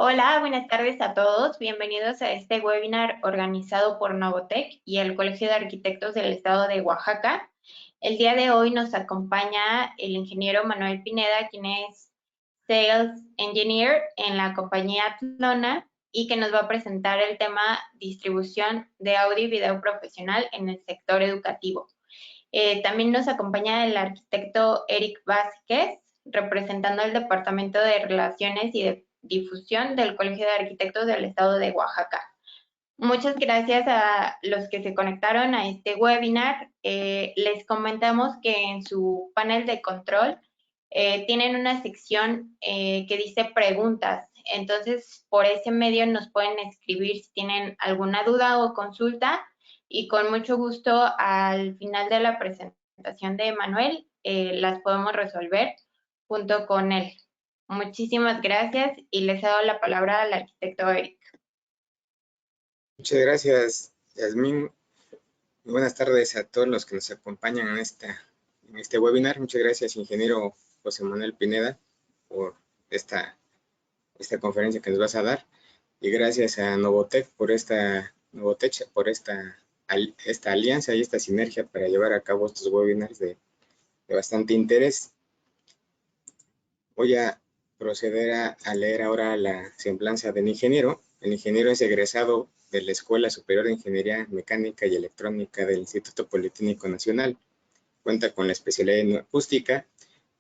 Hola, buenas tardes a todos. Bienvenidos a este webinar organizado por Novotec y el Colegio de Arquitectos del Estado de Oaxaca. El día de hoy nos acompaña el ingeniero Manuel Pineda, quien es Sales Engineer en la compañía Atlona y que nos va a presentar el tema distribución de audio y video profesional en el sector educativo. También nos acompaña el arquitecto Eric Vázquez, representando el Departamento de Relaciones y de Difusión del Colegio de Arquitectos del Estado de Oaxaca. Muchas gracias a los que se conectaron a este webinar. Les comentamos que en su panel de control tienen una sección que dice preguntas. Entonces, por ese medio nos pueden escribir si tienen alguna duda o consulta y con mucho gusto al final de la presentación de Manuel las podemos resolver junto con él. Muchísimas gracias y les cedo la palabra al arquitecto Eric. Muchas gracias, Yasmín. Buenas tardes a todos los que nos acompañan en este webinar. Muchas gracias, ingeniero José Manuel Pineda, por esta conferencia que nos vas a dar. Y gracias a Novotec por esta alianza y esta sinergia para llevar a cabo estos webinars de bastante interés. Voy a proceder a leer ahora la semblanza del ingeniero. El ingeniero es egresado de la Escuela Superior de Ingeniería Mecánica y Electrónica del Instituto Politécnico Nacional. Cuenta con la especialidad en acústica.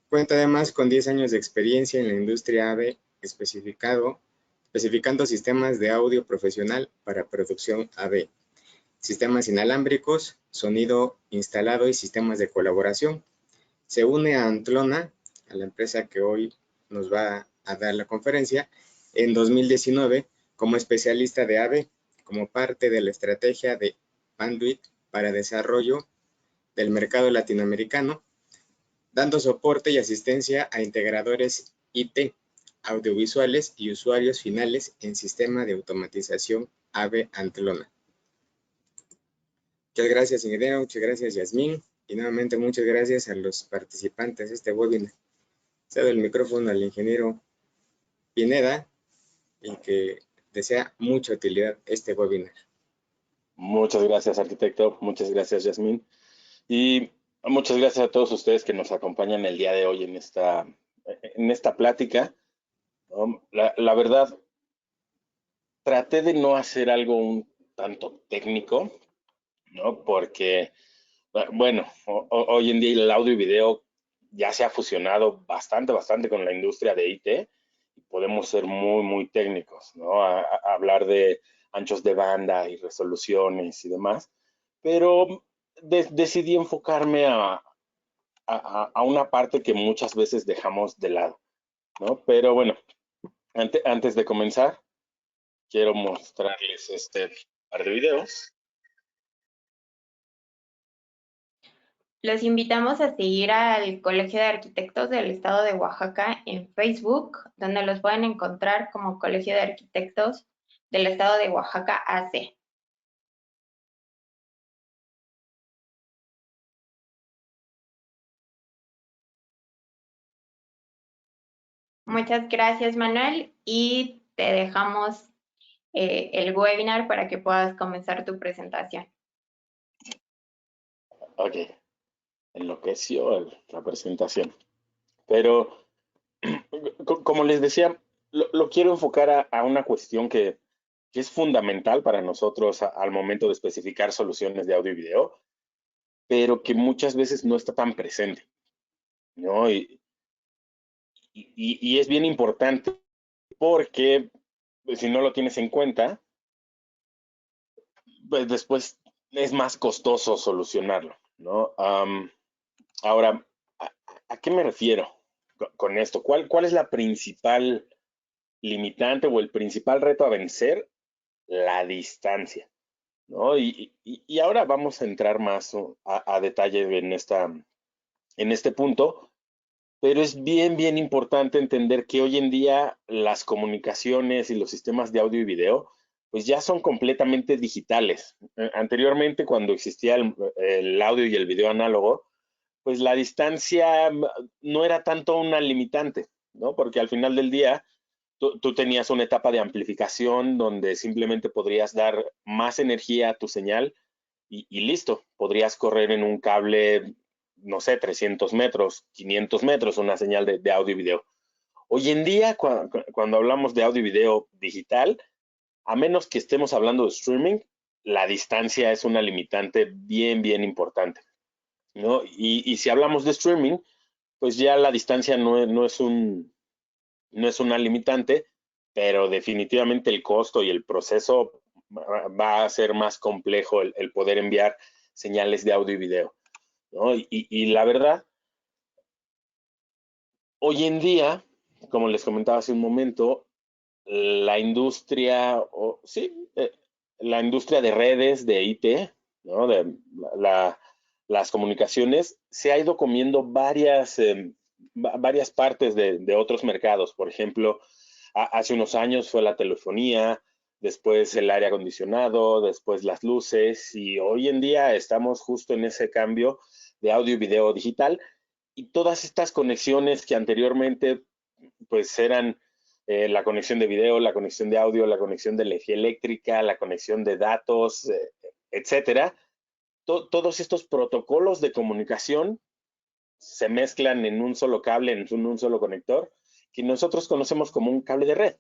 Cuenta además con 10 años de experiencia en la industria AV, especificando sistemas de audio profesional para producción AV, sistemas inalámbricos, sonido instalado y sistemas de colaboración. Se une a Atlona, a la empresa que hoy nos va a dar la conferencia, en 2019 como especialista de AV, como parte de la estrategia de Bandwidth para desarrollo del mercado latinoamericano, dando soporte y asistencia a integradores IT, audiovisuales y usuarios finales en sistema de automatización AV Atlona. Muchas gracias, ingeniero. Muchas gracias, Yasmín. Y nuevamente muchas gracias a los participantes de este webinar. Cedo el micrófono al ingeniero Pineda y que desea mucha utilidad este webinar. Muchas gracias, arquitecto. Muchas gracias, Yasmín. Y muchas gracias a todos ustedes que nos acompañan el día de hoy en esta plática. La verdad, traté de no hacer algo un tanto técnico, ¿no? Porque, bueno, hoy en día el audio y video ya se ha fusionado bastante con la industria de IT y podemos ser muy técnicos, ¿no? Hablar de anchos de banda y resoluciones y demás, pero decidí enfocarme a una parte que muchas veces dejamos de lado, ¿no? Pero bueno, antes de comenzar, quiero mostrarles este par de videos. Los invitamos a seguir al Colegio de Arquitectos del Estado de Oaxaca en Facebook, donde los pueden encontrar como Colegio de Arquitectos del Estado de Oaxaca AC. Muchas gracias, Manuel, y te dejamos el webinar para que puedas comenzar tu presentación. Ok, enloqueció la presentación. Pero, como les decía, lo quiero enfocar a una cuestión que es fundamental para nosotros al momento de especificar soluciones de audio y video, pero que muchas veces no está tan presente, ¿no? Y es bien importante porque pues, si no lo tienes en cuenta, pues después es más costoso solucionarlo, ¿no? Ahora, ¿a qué me refiero con esto? ¿Cuál es la principal limitante o el principal reto a vencer? La distancia, ¿no? Y ahora vamos a entrar más a detalle en este punto, pero es bien importante entender que hoy en día las comunicaciones y los sistemas de audio y video pues ya son completamente digitales. Anteriormente, cuando existía el audio y el video análogo, pues la distancia no era tanto una limitante, ¿no? Porque al final del día, tú tenías una etapa de amplificación donde simplemente podrías dar más energía a tu señal y listo, podrías correr en un cable, no sé, 300 metros, 500 metros, una señal de audio y video. Hoy en día, cuando hablamos de audio y video digital, a menos que estemos hablando de streaming, la distancia es una limitante bien, bien importante, ¿no? Y si hablamos de streaming, pues ya la distancia no es una limitante, pero definitivamente el costo y el proceso va a ser más complejo el poder enviar señales de audio y video, ¿no? Y la verdad, hoy en día, como les comentaba hace un momento, la industria, la industria de redes, de IT, ¿no? De las comunicaciones, se ha ido comiendo varias partes de otros mercados. Por ejemplo, hace unos años fue la telefonía, después el aire acondicionado, después las luces, y hoy en día estamos justo en ese cambio de audio y video digital, y todas estas conexiones que anteriormente pues eran la conexión de video, la conexión de audio, la conexión de energía eléctrica, la conexión de datos, etcétera. Todos estos protocolos de comunicación se mezclan en un solo cable, en un solo conector, que nosotros conocemos como un cable de red,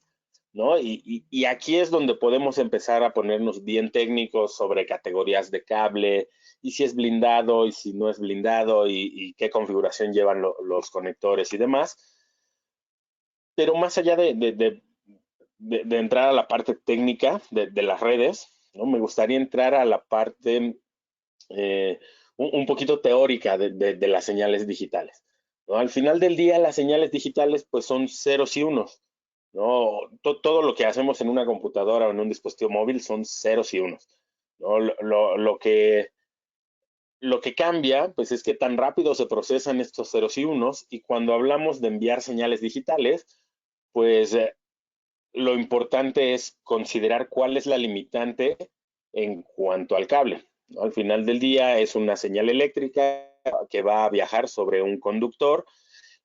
¿no? Y aquí es donde podemos empezar a ponernos bien técnicos sobre categorías de cable, y si es blindado, y si no es blindado, y qué configuración llevan los conectores y demás. Pero más allá de entrar a la parte técnica de las redes, ¿no? Me gustaría entrar a la parte eh, un poquito teórica de las señales digitales, ¿no? Al final del día, las señales digitales pues son ceros y unos, ¿no? Todo lo que hacemos en una computadora o en un dispositivo móvil son ceros y unos, ¿no? Lo que cambia, pues, es que tan rápido se procesan estos ceros y unos, y cuando hablamos de enviar señales digitales, pues lo importante es considerar cuál es la limitante en cuanto al cable, ¿no? Al final del día es una señal eléctrica que va a viajar sobre un conductor,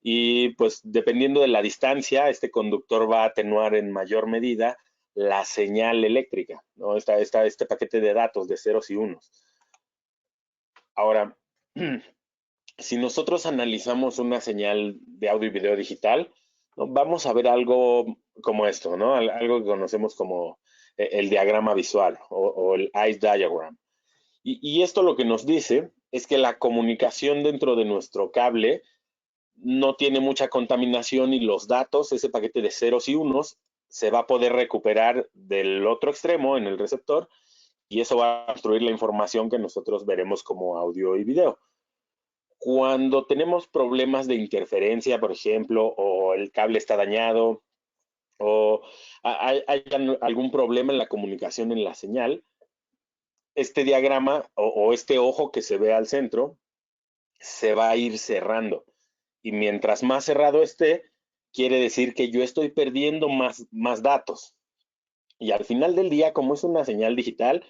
y pues dependiendo de la distancia, este conductor va a atenuar en mayor medida la señal eléctrica, ¿no? Este paquete de datos de ceros y unos. Ahora, si nosotros analizamos una señal de audio y video digital, ¿no? Vamos a ver algo como esto, ¿no? Algo que conocemos como el diagrama visual o el ICE diagram. Y esto lo que nos dice es que la comunicación dentro de nuestro cable no tiene mucha contaminación, y los datos, ese paquete de ceros y unos, se va a poder recuperar del otro extremo en el receptor, y eso va a construir la información que nosotros veremos como audio y video. Cuando tenemos problemas de interferencia, por ejemplo, o el cable está dañado, o hay algún problema en la comunicación en la señal, este diagrama o este ojo que se ve al centro se va a ir cerrando. Y mientras más cerrado esté, quiere decir que yo estoy perdiendo más datos. Y al final del día, como es una señal digital,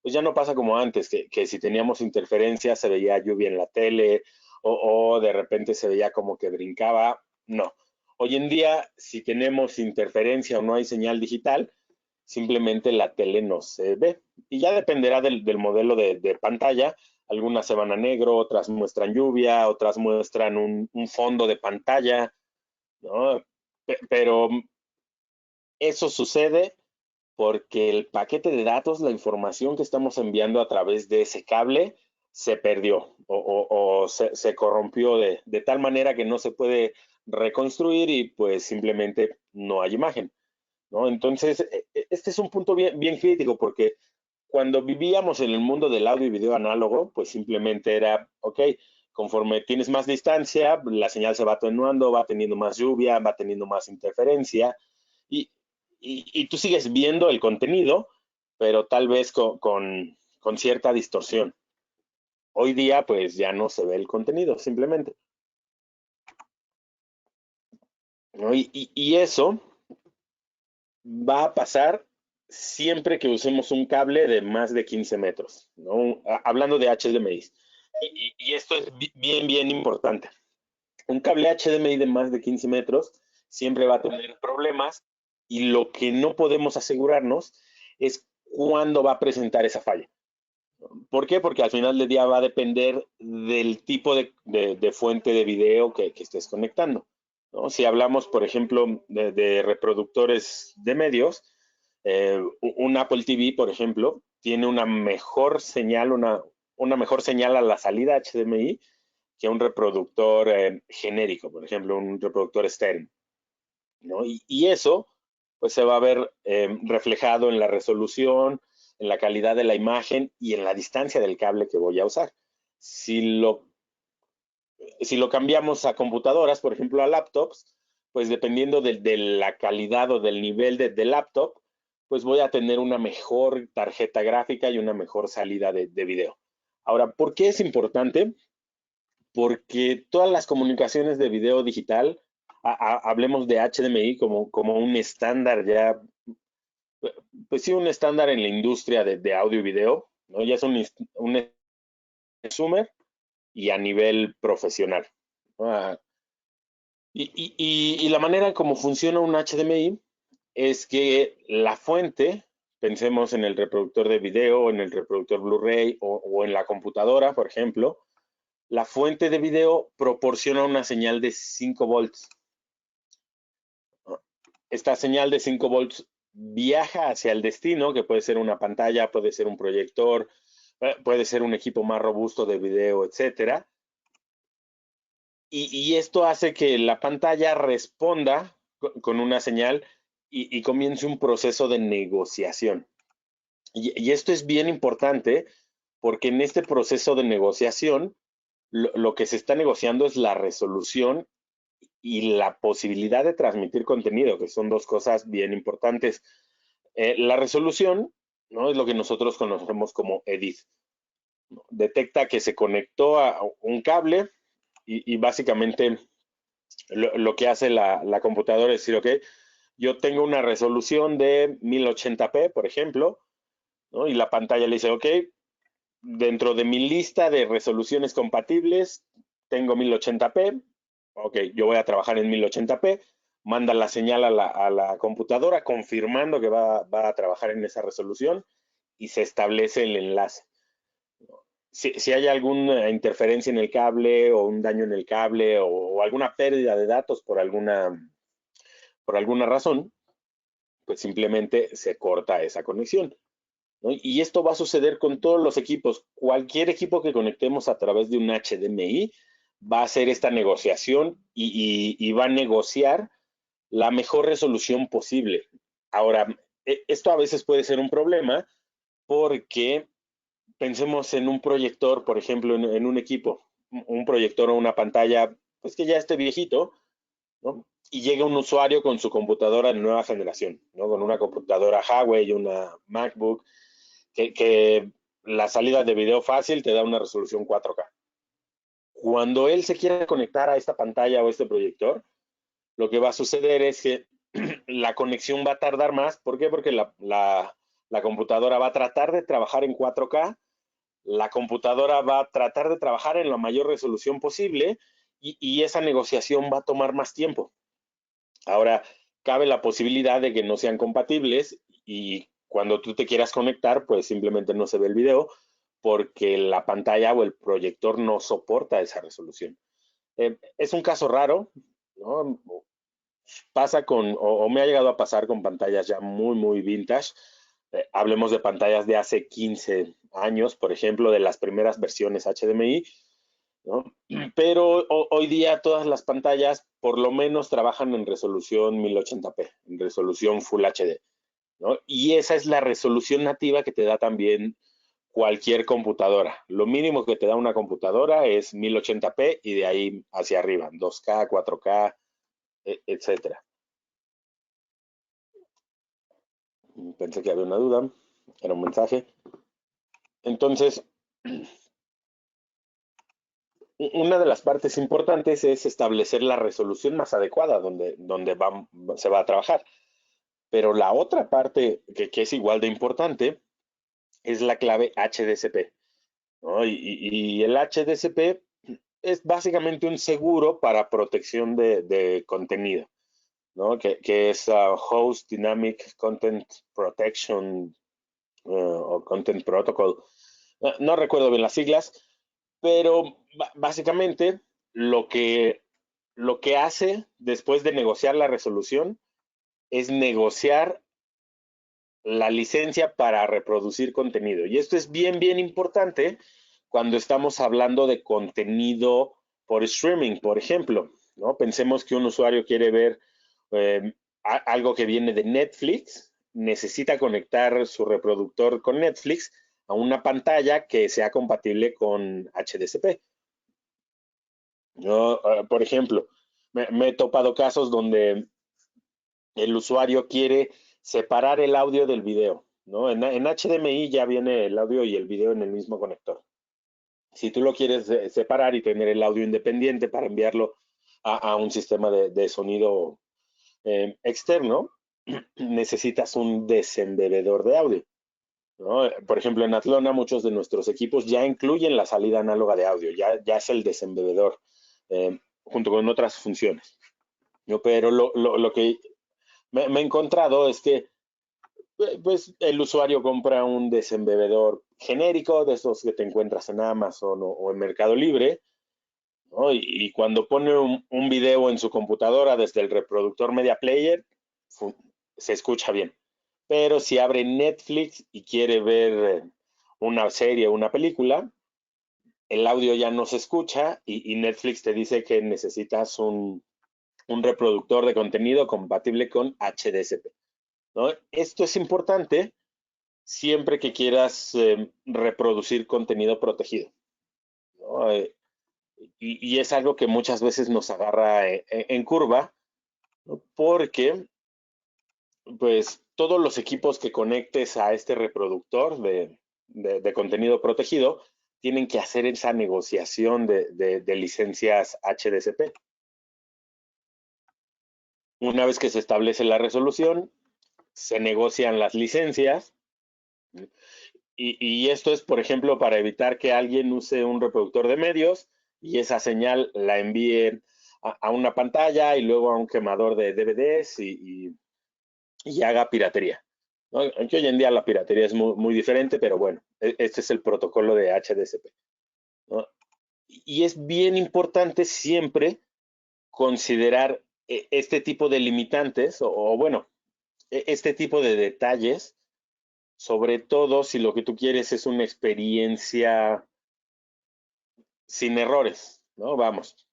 pues ya no pasa como antes, que si teníamos interferencia se veía lluvia en la tele, o de repente se veía como que brincaba. No. Hoy en día, si tenemos interferencia o no hay señal digital, simplemente la tele no se ve. Y ya dependerá del modelo de pantalla. Algunas se van a negro, otras muestran lluvia, otras muestran un fondo de pantalla, ¿no? Pero eso sucede porque el paquete de datos, la información que estamos enviando a través de ese cable, se perdió o se corrompió de tal manera que no se puede reconstruir, y pues simplemente no hay imagen, ¿no? Entonces, este es un punto bien, bien crítico, porque cuando vivíamos en el mundo del audio y video análogo, pues simplemente era, ok, conforme tienes más distancia, la señal se va atenuando, va teniendo más lluvia, va teniendo más interferencia, y, y tú sigues viendo el contenido, pero tal vez con cierta distorsión. Hoy día, pues ya no se ve el contenido, simplemente, ¿no? Y eso va a pasar siempre que usemos un cable de más de 15 metros, ¿no? Hablando de HDMI. Y esto es bien, bien importante. Un cable HDMI de más de 15 metros siempre va a tener problemas y lo que no podemos asegurarnos es cuándo va a presentar esa falla. ¿Por qué? Porque al final del día va a depender del tipo de fuente de video que estés conectando, ¿no? Si hablamos, por ejemplo, de reproductores de medios, un Apple TV, por ejemplo, tiene una mejor señal, una mejor señal a la salida HDMI que un reproductor genérico, por ejemplo, un reproductor estéreo, ¿no? Y eso, pues se va a ver reflejado en la resolución, en la calidad de la imagen y en la distancia del cable que voy a usar. Si lo cambiamos a computadoras, por ejemplo, a laptops, pues dependiendo de la calidad o del nivel de laptop, pues voy a tener una mejor tarjeta gráfica y una mejor salida de video. Ahora, ¿por qué es importante? Porque todas las comunicaciones de video digital, hablemos de HDMI como un estándar ya, pues sí, un estándar en la industria de audio y video, ¿no? Ya es un consumer y a nivel profesional, ¿no? Y la manera como funciona un HDMI es que la fuente, pensemos en el reproductor de video, en el reproductor Blu-ray o en la computadora, por ejemplo, la fuente de video proporciona una señal de 5 volts. Esta señal de 5 volts viaja hacia el destino, que puede ser una pantalla, puede ser un proyector, puede ser un equipo más robusto de video, etcétera. Y esto hace que la pantalla responda con una señal y comience un proceso de negociación. Y esto es bien importante porque en este proceso de negociación, lo que se está negociando es la resolución y la posibilidad de transmitir contenido, que son dos cosas bien importantes. La resolución, ¿no? Es lo que nosotros conocemos como EDIT. Detecta que se conectó a un cable y básicamente lo que hace la computadora es decir, ok, yo tengo una resolución de 1080p, por ejemplo, ¿no? Y la pantalla le dice, ok, dentro de mi lista de resoluciones compatibles, tengo 1080p, ok, yo voy a trabajar en 1080p, manda la señal a la computadora confirmando que va a trabajar en esa resolución y se establece el enlace. Si hay alguna interferencia en el cable o un daño en el cable o alguna pérdida de datos por alguna razón, pues simplemente se corta esa conexión, ¿no? Y esto va a suceder con todos los equipos. Cualquier equipo que conectemos a través de un HDMI va a hacer esta negociación y va a negociar la mejor resolución posible. Ahora, esto a veces puede ser un problema porque pensemos en un proyector, por ejemplo, en un equipo, un proyector o una pantalla, pues que ya esté viejito, ¿no? Y llega un usuario con su computadora de nueva generación, ¿no? Con una computadora Huawei y una MacBook, que la salida de video fácil te da una resolución 4K. Cuando él se quiera conectar a esta pantalla o este proyector, lo que va a suceder es que la conexión va a tardar más. ¿Por qué? Porque la computadora va a tratar de trabajar en 4K, la computadora va a tratar de trabajar en la mayor resolución posible y esa negociación va a tomar más tiempo. Ahora, cabe la posibilidad de que no sean compatibles y cuando tú te quieras conectar, pues simplemente no se ve el video porque la pantalla o el proyector no soporta esa resolución. Es un caso raro, ¿no? Pasa o me ha llegado a pasar con pantallas ya muy vintage. Hablemos de pantallas de hace 15 años, por ejemplo, de las primeras versiones HDMI, ¿no? Pero hoy día todas las pantallas por lo menos trabajan en resolución 1080p, en resolución Full HD, ¿no? Y esa es la resolución nativa que te da también cualquier computadora. Lo mínimo que te da una computadora es 1080p y de ahí hacia arriba, 2K, 4K, etcétera. Pensé que había una duda, era un mensaje. Entonces, una de las partes importantes es establecer la resolución más adecuada donde se va a trabajar. Pero la otra parte que es igual de importante es la clave HDCP, ¿no? Y el HDCP es básicamente un seguro para protección de contenido, ¿no? Que es Host Dynamic Content Protection o Content Protocol. No recuerdo bien las siglas, pero básicamente lo que hace después de negociar la resolución es negociar la licencia para reproducir contenido. Y esto es bien, bien importante cuando estamos hablando de contenido por streaming, por ejemplo, ¿no? Pensemos que un usuario quiere ver algo que viene de Netflix, necesita conectar su reproductor con Netflix a una pantalla que sea compatible con HDCP. ¿No? Por ejemplo, me he topado casos donde el usuario quiere separar el audio del video, ¿no? En HDMI ya viene el audio y el video en el mismo conector. Si tú lo quieres separar y tener el audio independiente para enviarlo a un sistema de sonido externo, necesitas un desembebedor de audio, ¿no? Por ejemplo, en Athlona muchos de nuestros equipos ya incluyen la salida análoga de audio, ya es el desembebedor, junto con otras funciones, ¿no? Pero lo que me he encontrado es que pues el usuario compra un desembebedor genérico de esos que te encuentras en Amazon o en Mercado Libre, ¿no? Y cuando pone un video en su computadora desde el reproductor Media Player, se escucha bien. Pero si abre Netflix y quiere ver una serie o una película, el audio ya no se escucha y Netflix te dice que necesitas un reproductor de contenido compatible con HDCP, ¿no? Esto es importante siempre que quieras reproducir contenido protegido, ¿no? Y es algo que muchas veces nos agarra en curva, ¿no? Porque pues todos los equipos que conectes a este reproductor de contenido protegido tienen que hacer esa negociación de licencias HDCP. Una vez que se establece la resolución, se negocian las licencias. Y esto es, por ejemplo, para evitar que alguien use un reproductor de medios y esa señal la envíe a una pantalla y luego a un quemador de DVDs y haga piratería, ¿no? Aunque hoy en día la piratería es muy diferente, pero bueno, este es el protocolo de HDCP, ¿no? Y es bien importante siempre considerar este tipo de limitantes o bueno, este tipo de detalles, sobre todo si lo que tú quieres es una experiencia sin errores, ¿no? Vamos,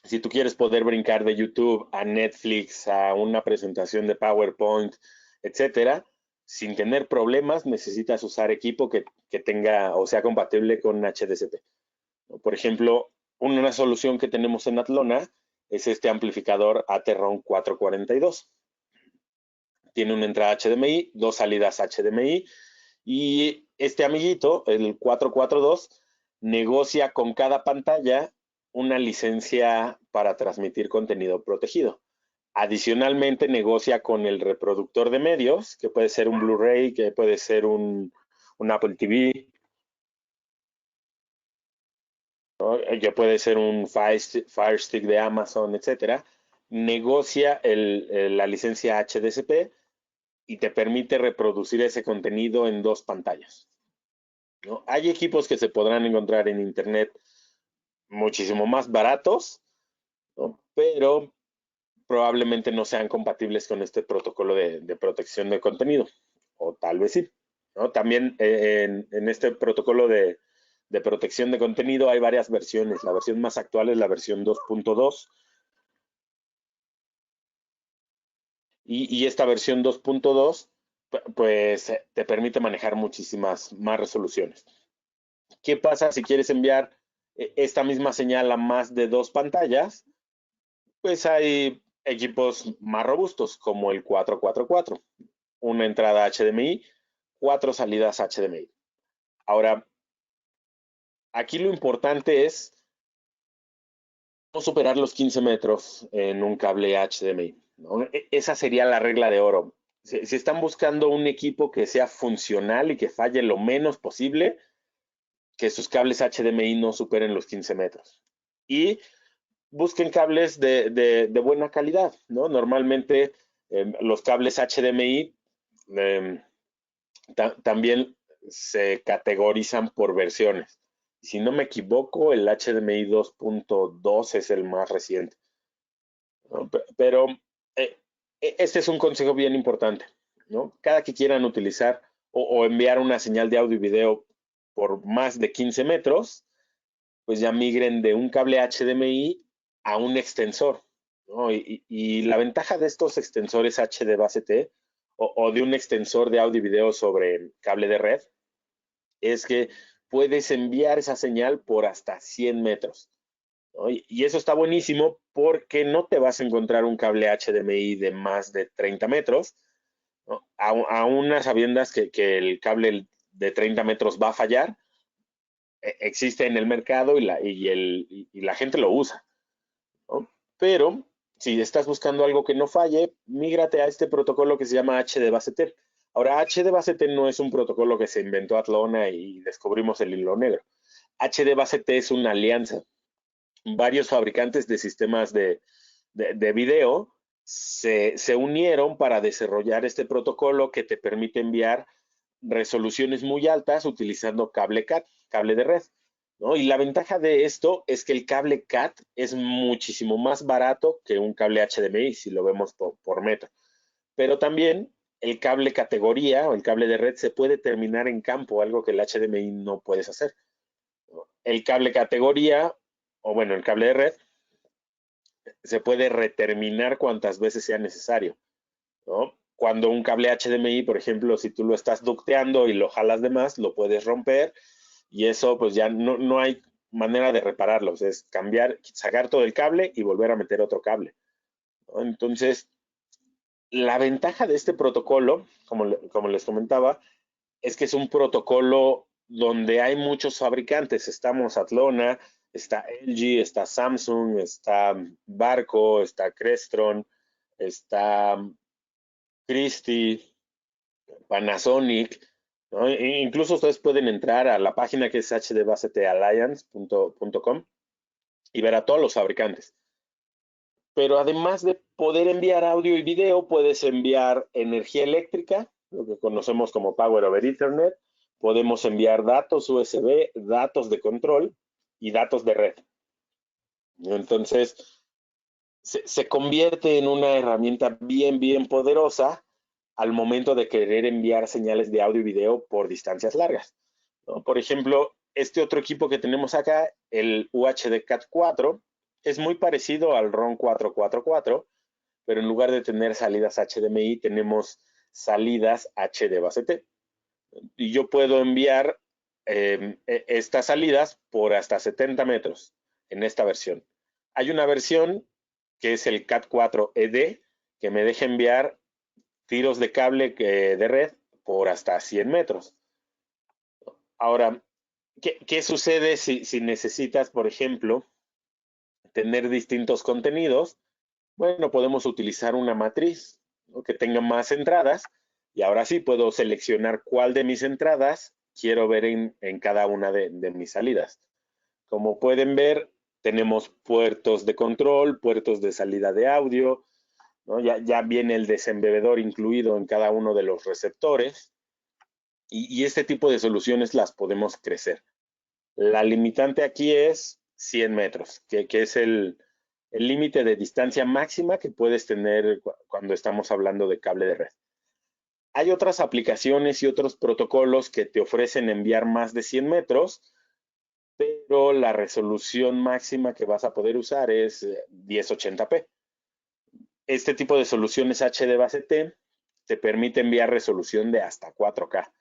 si tú quieres poder brincar de YouTube a Netflix, a una presentación de PowerPoint, etcétera, sin tener problemas, necesitas usar equipo que tenga o sea compatible con HDCP. Por ejemplo, una solución que tenemos en Athlona es este amplificador Atheron 442. Tiene una entrada HDMI, dos salidas HDMI y este amiguito, el 442, negocia con cada pantalla una licencia para transmitir contenido protegido. Adicionalmente, negocia con el reproductor de medios, que puede ser un Blu-ray, que puede ser un Apple TV, ¿no? Que puede ser un Fire Stick de Amazon, etcétera. Negocia la licencia HDCP y te permite reproducir ese contenido en dos pantallas, ¿no? Hay equipos que se podrán encontrar en internet muchísimo más baratos, ¿no? Pero probablemente no sean compatibles con este protocolo de protección de contenido, o tal vez sí, ¿no? También en este protocolo de protección de contenido hay varias versiones. La versión más actual es la versión 2.2 y esta versión 2.2 pues te permite manejar muchísimas más resoluciones. ¿Qué pasa si quieres enviar esta misma señal a más de dos pantallas? Pues hay equipos más robustos como el 444, una entrada HDMI, cuatro salidas HDMI. Ahora, aquí lo importante es no superar los 15 metros en un cable HDMI, ¿no? Esa sería la regla de oro. Si están buscando un equipo que sea funcional y que falle lo menos posible, que sus cables HDMI no superen los 15 metros. Y busquen cables de buena calidad, ¿no? Normalmente los cables HDMI también se categorizan por versiones. Si no me equivoco, el HDMI 2.2 es el más reciente, ¿no? Pero este es un consejo bien importante, ¿no? Cada que quieran utilizar o enviar una señal de audio y video por más de 15 metros, pues ya migren de un cable HDMI a un extensor, ¿no? Y la ventaja de estos extensores HDBaseT o de un extensor de audio y video sobre cable de red es que puedes enviar esa señal por hasta 100 metros, ¿no? Y eso está buenísimo porque no te vas a encontrar un cable HDMI de más de 30 metros, ¿no? A unas sabiendas que el cable de 30 metros va a fallar, existe en el mercado y la gente lo usa, ¿no? Pero si estás buscando algo que no falle, mígrate a este protocolo que se llama HDBaseT. Ahora, HDBaseT no es un protocolo que se inventó Atlona y descubrimos el hilo negro. HDBaseT es una alianza. Varios fabricantes de sistemas de video se unieron para desarrollar este protocolo que te permite enviar resoluciones muy altas utilizando cable CAT, cable de red, ¿no? Y la ventaja de esto es que el cable CAT es muchísimo más barato que un cable HDMI, si lo vemos por metro. Pero también el cable categoría o el cable de red se puede terminar en campo, algo que el HDMI no puedes hacer. El cable categoría, o bueno, el cable de red, se puede reterminar cuantas veces sea necesario, ¿no? Cuando un cable HDMI, por ejemplo, si tú lo estás ducteando y lo jalas de más, lo puedes romper y eso pues ya no hay manera de repararlo. O sea, es cambiar, sacar todo el cable y volver a meter otro cable, ¿no? Entonces, la ventaja de este protocolo, como les comentaba, es que es un protocolo donde hay muchos fabricantes. Estamos Atlona, está LG, está Samsung, está Barco, está Crestron, está Christie, Panasonic, ¿no? Incluso ustedes pueden entrar a la página que es hdbasetalliance.com y ver a todos los fabricantes. Pero además de poder enviar audio y video, puedes enviar energía eléctrica, lo que conocemos como Power over Ethernet. Podemos enviar datos USB, datos de control y datos de red. Entonces, se convierte en una herramienta bien poderosa al momento de querer enviar señales de audio y video por distancias largas, ¿no? Por ejemplo, este otro equipo que tenemos acá, el UHD Cat 4, es muy parecido al RON 444, pero en lugar de tener salidas HDMI, tenemos salidas HDBaseT. Y yo puedo enviar estas salidas por hasta 70 metros en esta versión. Hay una versión que es el Cat 4 ED, que me deja enviar tiros de cable de red por hasta 100 metros. Ahora, ¿qué sucede si necesitas, por ejemplo, tener distintos contenidos? Bueno, podemos utilizar una matriz, ¿no?, que tenga más entradas y ahora sí puedo seleccionar cuál de mis entradas quiero ver en cada una de mis salidas. Como pueden ver, tenemos puertos de control, puertos de salida de audio, ¿no? Ya viene el desembebedor incluido en cada uno de los receptores y este tipo de soluciones las podemos crecer. La limitante aquí es 100 metros, que es el límite de distancia máxima que puedes tener cuando estamos hablando de cable de red. Hay otras aplicaciones y otros protocolos que te ofrecen enviar más de 100 metros, pero la resolución máxima que vas a poder usar es 1080p. Este tipo de soluciones HDBaseT te permite enviar resolución de hasta 4K.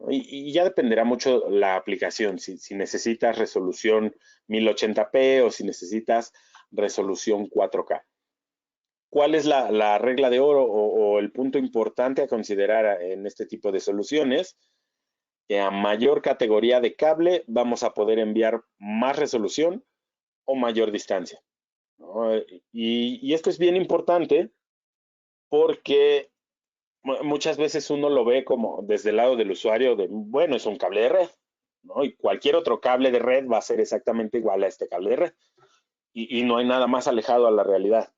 Y ya dependerá mucho la aplicación, si necesitas resolución 1080p o si necesitas resolución 4K. ¿Cuál es la regla de oro o el punto importante a considerar en este tipo de soluciones? Que a mayor categoría de cable vamos a poder enviar más resolución o mayor distancia, ¿no? Y esto es bien importante porque muchas veces uno lo ve como desde el lado del usuario de, bueno, es un cable de red, ¿no? Y cualquier otro cable de red va a ser exactamente igual a este cable de red. y no hay nada más alejado a la realidad,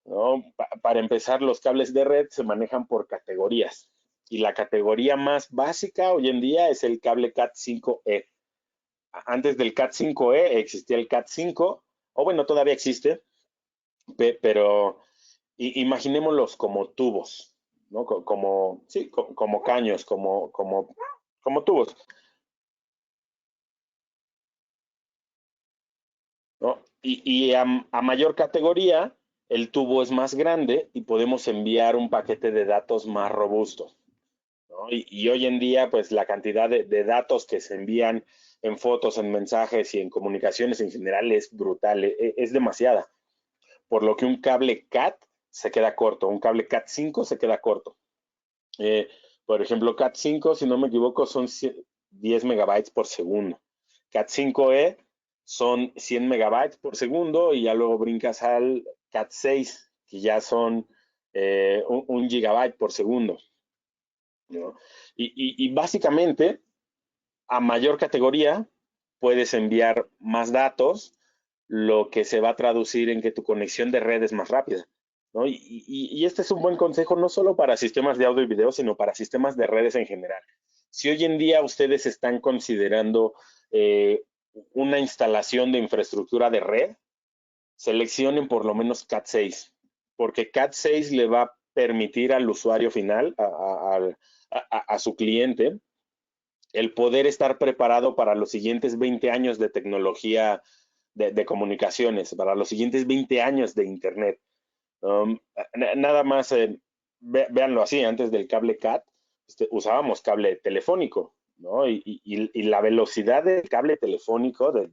¿no? Para empezar, los cables de red se manejan por categorías y la categoría más básica hoy en día es el cable Cat5e. Antes del Cat5e existía el Cat5, o bueno, todavía existe, pero imaginémoslos como tubos, ¿no? Como, sí, como caños, como tubos, ¿no? Y a mayor categoría, el tubo es más grande y podemos enviar un paquete de datos más robusto, ¿no? Y hoy en día, pues la cantidad de datos que se envían en fotos, en mensajes y en comunicaciones en general es brutal, es demasiada. Por lo que un cable CAT se queda corto, un cable CAT5 se queda corto. Eh, por ejemplo, CAT5, si no me equivoco, son 10 megabytes por segundo. CAT5e son 100 megabytes por segundo y ya luego brincas al CAT6, que ya son 1 gigabyte por segundo, ¿no? Y básicamente, a mayor categoría, puedes enviar más datos, lo que se va a traducir en que tu conexión de red es más rápida, ¿no? Y este es un buen consejo no solo para sistemas de audio y video, sino para sistemas de redes en general. Si hoy en día ustedes están considerando una instalación de infraestructura de red, seleccionen por lo menos Cat6, porque Cat6 le va a permitir al usuario final, a su cliente, el poder estar preparado para los siguientes 20 años de tecnología de comunicaciones, para los siguientes 20 años de Internet. Nada más, véanlo así, antes del cable CAT, usábamos cable telefónico, ¿no? Y la velocidad del cable telefónico, de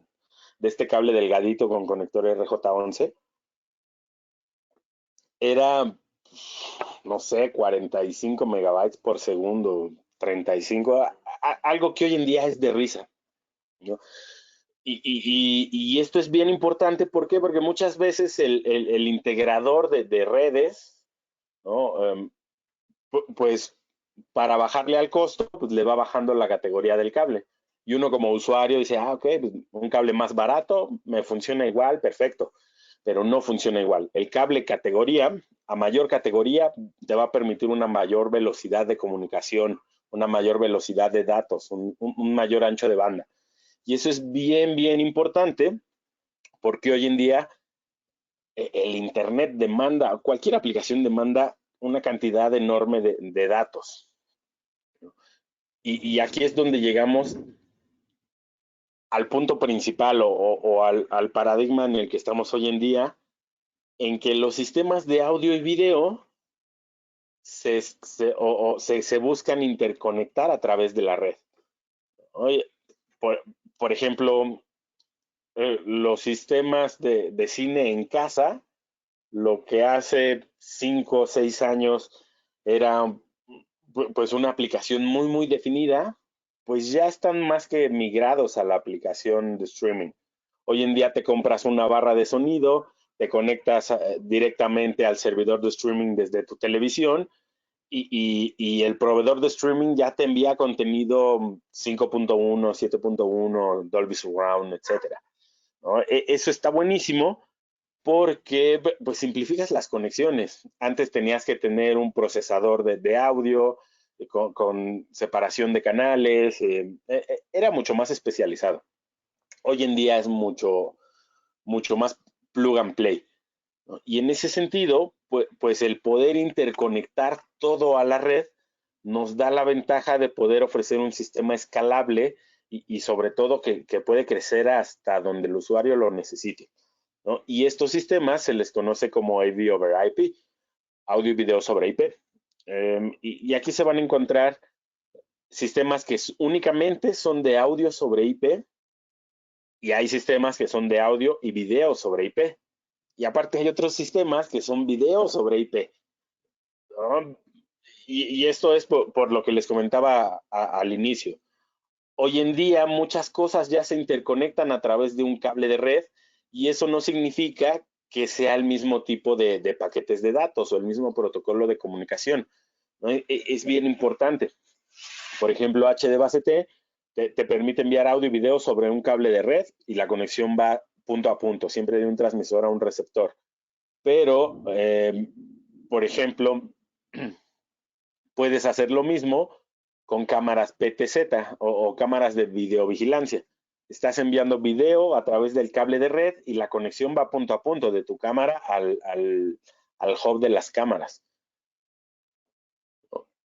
este cable delgadito con conector RJ11, era, no sé, 45 megabytes por segundo, 35, algo que hoy en día es de risa, ¿no? Y esto es bien importante, ¿por qué? Porque muchas veces el integrador de redes, ¿no? Pues para bajarle al costo, pues le va bajando la categoría del cable. Y uno como usuario dice, ok, pues un cable más barato, me funciona igual, perfecto. Pero no funciona igual. El cable categoría, a mayor categoría, te va a permitir una mayor velocidad de comunicación, una mayor velocidad de datos, un mayor ancho de banda. Y eso es bien, bien importante porque hoy en día el Internet demanda, cualquier aplicación demanda una cantidad enorme de datos. Y aquí es donde llegamos al punto principal o al paradigma en el que estamos hoy en día, en que los sistemas de audio y video se buscan interconectar a través de la red. Oye, por ejemplo, los sistemas de cine en casa, lo que hace 5 o 6 años era pues una aplicación muy, muy definida, pues ya están más que migrados a la aplicación de streaming. Hoy en día te compras una barra de sonido, te conectas directamente al servidor de streaming desde tu televisión y el proveedor de streaming ya te envía contenido 5.1, 7.1, Dolby Surround, etcétera, ¿no? Eso está buenísimo porque pues simplificas las conexiones. Antes tenías que tener un procesador de audio con separación de canales, era mucho más especializado. Hoy en día es mucho, mucho más plug and play, ¿no? Y en ese sentido, pues el poder interconectar todo a la red nos da la ventaja de poder ofrecer un sistema escalable y sobre todo que puede crecer hasta donde el usuario lo necesite, ¿no? Y estos sistemas se les conoce como AV over IP, audio y video sobre IP. Y aquí se van a encontrar sistemas que únicamente son de audio sobre IP y hay sistemas que son de audio y video sobre IP. Y aparte hay otros sistemas que son video sobre IP, ¿no? Y esto es por lo que les comentaba al inicio. Hoy en día muchas cosas ya se interconectan a través de un cable de red y eso no significa que sea el mismo tipo de paquetes de datos o el mismo protocolo de comunicación, ¿no? Es bien importante. Por ejemplo, HDBaseT te permite enviar audio y video sobre un cable de red y la conexión va punto a punto, siempre de un transmisor a un receptor. Pero, por ejemplo, puedes hacer lo mismo con cámaras PTZ o cámaras de videovigilancia. Estás enviando video a través del cable de red y la conexión va punto a punto de tu cámara al hub de las cámaras.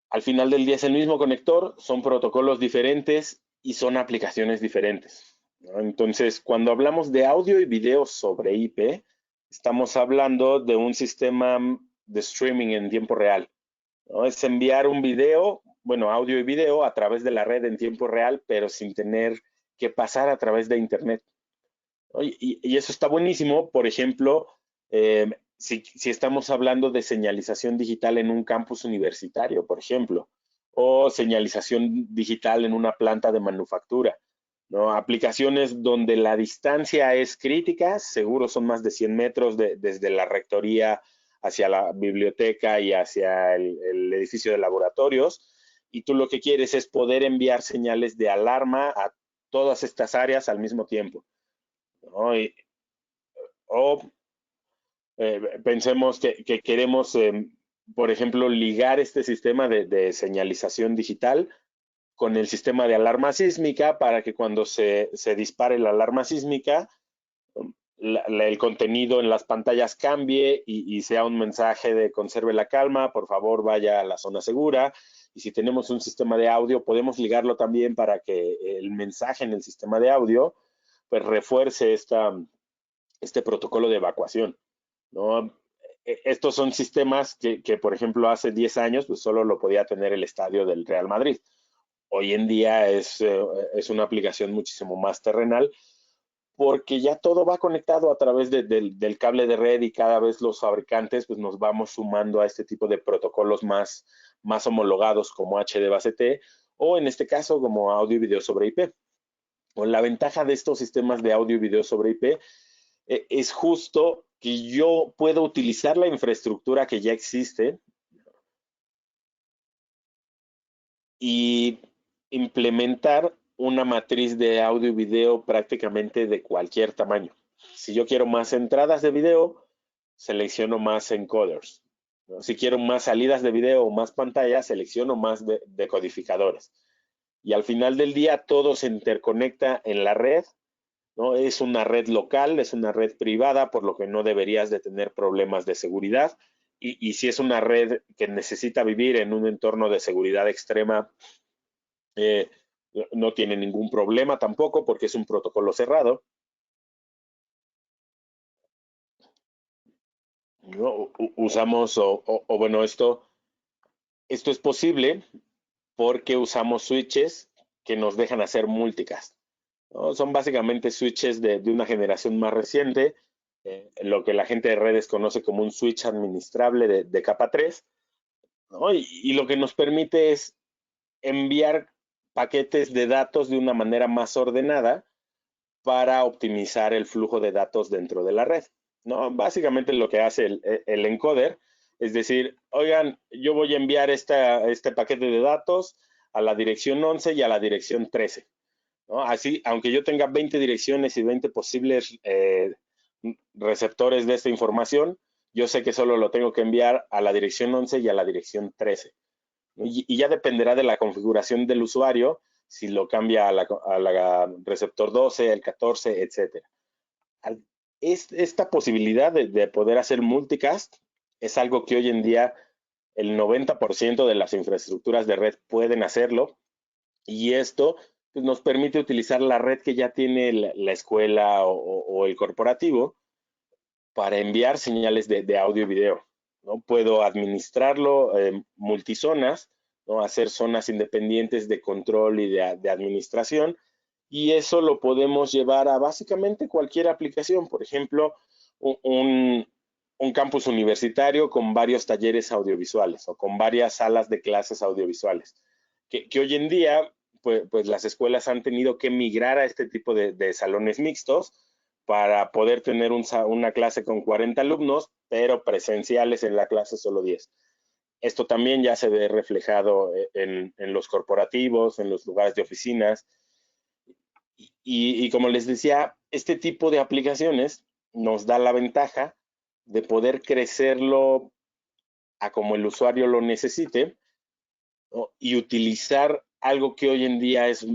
Al final del día es el mismo conector, son protocolos diferentes y son aplicaciones diferentes, ¿no? Entonces, cuando hablamos de audio y video sobre IP, estamos hablando de un sistema de streaming en tiempo real, ¿no? Es enviar un video, bueno, audio y video a través de la red en tiempo real, pero sin tener que pasar a través de Internet. Y eso está buenísimo, por ejemplo, si estamos hablando de señalización digital en un campus universitario, por ejemplo, o señalización digital en una planta de manufactura, ¿no? Aplicaciones donde la distancia es crítica, seguro son más de 100 metros desde la rectoría hacia la biblioteca y hacia el edificio de laboratorios, y tú lo que quieres es poder enviar señales de alarma a todas estas áreas al mismo tiempo, ¿no? O pensemos que queremos, por ejemplo, ligar este sistema de señalización digital con el sistema de alarma sísmica para que cuando se dispare la alarma sísmica, el contenido en las pantallas cambie y sea un mensaje de conserve la calma, por favor vaya a la zona segura. Y si tenemos un sistema de audio, podemos ligarlo también para que el mensaje en el sistema de audio pues refuerce este protocolo de evacuación, ¿no? Estos son sistemas que, por ejemplo, hace 10 años pues solo lo podía tener el estadio del Real Madrid. Hoy en día es una aplicación muchísimo más terrenal porque ya todo va conectado a través del cable de red y cada vez los fabricantes pues nos vamos sumando a este tipo de protocolos más homologados como HDBaseT o en este caso como audio y video sobre IP. La ventaja de estos sistemas de audio y video sobre IP es justo que yo puedo utilizar la infraestructura que ya existe y implementar una matriz de audio y video prácticamente de cualquier tamaño. Si yo quiero más entradas de video, selecciono más encoders, ¿no? Si quiero más salidas de video o más pantallas, selecciono más decodificadores. Y al final del día todo se interconecta en la red, ¿no? Es una red local, es una red privada, por lo que no deberías de tener problemas de seguridad. Y si es una red que necesita vivir en un entorno de seguridad extrema, no tiene ningún problema tampoco porque es un protocolo cerrado, ¿no? Usamos, bueno, esto es posible porque usamos switches que nos dejan hacer multicast, ¿no? Son básicamente switches de una generación más reciente, lo que la gente de redes conoce como un switch administrable de capa 3, ¿no? Y lo que nos permite es enviar paquetes de datos de una manera más ordenada para optimizar el flujo de datos dentro de la red, ¿no? Básicamente lo que hace el encoder es decir, oigan, yo voy a enviar este paquete de datos a la dirección 11 y a la dirección 13, ¿no? Así, aunque yo tenga 20 direcciones y 20 posibles receptores de esta información, yo sé que solo lo tengo que enviar a la dirección 11 y a la dirección 13. Y ya dependerá de la configuración del usuario, si lo cambia a la receptor 12, el 14, etc. Esta posibilidad de poder hacer multicast es algo que hoy en día el 90% de las infraestructuras de red pueden hacerlo, y esto pues, nos permite utilizar la red que ya tiene la escuela o el corporativo para enviar señales de audio y video, ¿no? Puedo administrarlo multizonas, ¿no? Hacer zonas independientes de control y de administración, y eso lo podemos llevar a básicamente cualquier aplicación. Por ejemplo, un campus universitario con varios talleres audiovisuales o con varias salas de clases audiovisuales, que hoy en día pues las escuelas han tenido que migrar a este tipo de salones mixtos para poder tener una clase con 40 alumnos, pero presenciales en la clase solo 10. Esto también ya se ve reflejado en los corporativos, en los lugares de oficinas. Y como les decía, este tipo de aplicaciones nos da la ventaja de poder crecerlo a como el usuario lo necesite, ¿no? Y utilizar algo que hoy en día es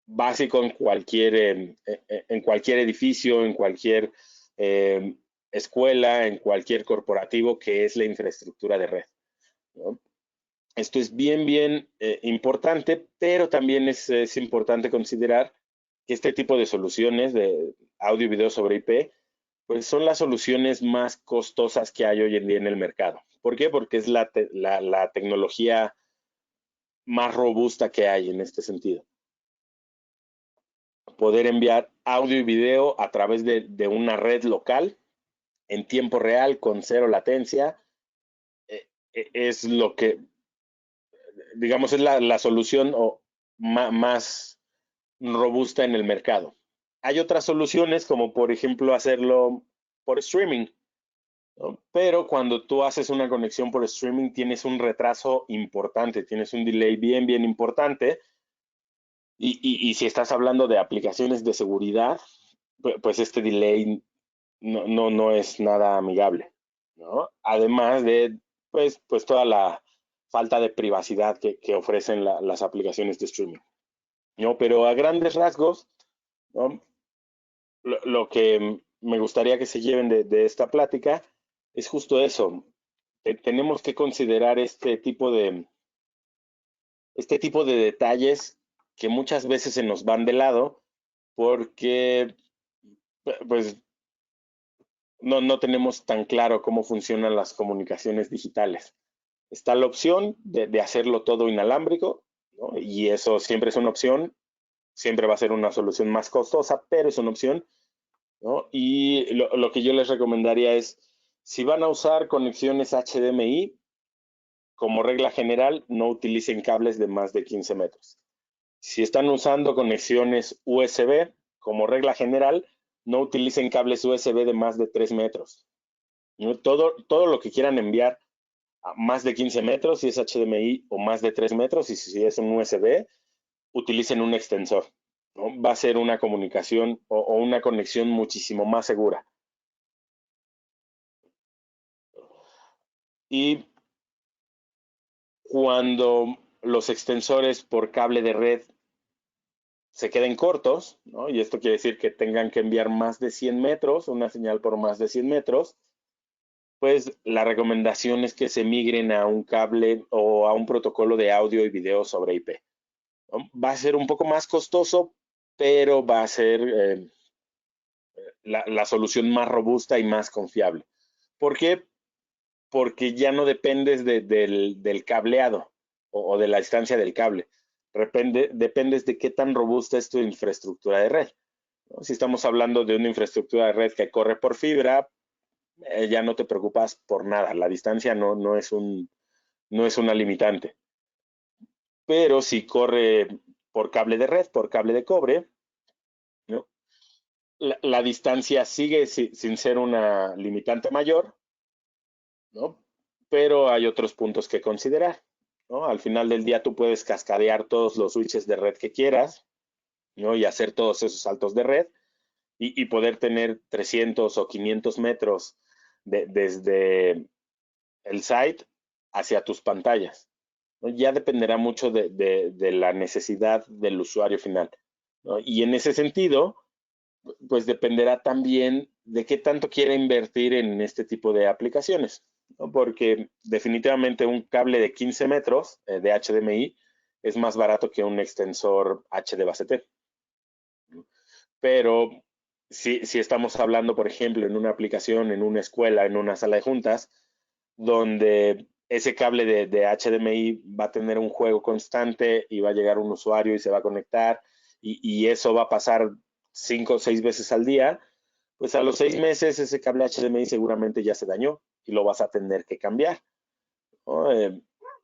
básico en cualquier edificio, en cualquier escuela, en cualquier corporativo, que es la infraestructura de red, ¿no? Esto es bien importante, pero también es importante considerar que este tipo de soluciones de audio y video sobre IP, pues son las soluciones más costosas que hay hoy en día en el mercado. ¿Por qué? Porque es la tecnología más robusta que hay en este sentido. Poder enviar audio y video a través de una red local en tiempo real con cero latencia, es lo que, digamos, es la solución más robusta en el mercado. Hay otras soluciones como por ejemplo hacerlo por streaming, ¿no? Pero cuando tú haces una conexión por streaming tienes un retraso importante, tienes un delay bien importante, y si estás hablando de aplicaciones de seguridad, pues este delay no es nada amigable, ¿no? Además de pues toda la falta de privacidad que ofrecen las aplicaciones de streaming, ¿no? Pero a grandes rasgos, ¿no? Lo que me gustaría que se lleven de esta plática es justo eso. Tenemos que considerar este tipo de detalles que muchas veces se nos van de lado porque pues no tenemos tan claro cómo funcionan las comunicaciones digitales. Está la opción de hacerlo todo inalámbrico, ¿no? Y eso siempre es una opción, siempre va a ser una solución más costosa, pero es una opción, ¿no? Y lo que yo les recomendaría es, si van a usar conexiones HDMI, como regla general, no utilicen cables de más de 15 metros. Si están usando conexiones USB, como regla general, no utilicen cables USB de más de 3 metros, ¿no? Todo lo que quieran enviar a más de 15 metros, si es HDMI, o más de 3 metros, y si es un USB, utilicen un extensor, ¿no? Va a ser una comunicación o una conexión muchísimo más segura. Y cuando los extensores por cable de red se queden cortos, ¿no? Y esto quiere decir que tengan que enviar más de 100 metros, una señal por más de 100 metros, pues la recomendación es que se migren a un cable o a un protocolo de audio y video sobre IP, ¿no? Va a ser un poco más costoso, pero va a ser la solución más robusta y más confiable. ¿Por qué? Porque ya no dependes del cableado o de la distancia del cable. Dependes de qué tan robusta es tu infraestructura de red, ¿no? Si estamos hablando de una infraestructura de red que corre por fibra, ya no te preocupas por nada. La distancia no es una limitante. Pero si corre por cable de red, por cable de cobre, ¿no? La distancia sigue sin ser una limitante mayor, ¿no? Pero hay otros puntos que considerar, ¿no? Al final del día tú puedes cascadear todos los switches de red que quieras, ¿no? Y hacer todos esos saltos de red y poder tener 300 o 500 metros desde el site hacia tus pantallas, ¿no? Ya dependerá mucho de la necesidad del usuario final, ¿no? Y en ese sentido, pues dependerá también de qué tanto quiera invertir en este tipo de aplicaciones, ¿no? Porque definitivamente un cable de 15 metros de HDMI es más barato que un extensor HDBaseT. Pero si estamos hablando, por ejemplo, en una aplicación, en una escuela, en una sala de juntas, donde ese cable de HDMI va a tener un juego constante y va a llegar un usuario y se va a conectar y eso va a pasar 5 o 6 veces al día, pues a los 6 meses ese cable HDMI seguramente ya se dañó y lo vas a tener que cambiar, ¿no?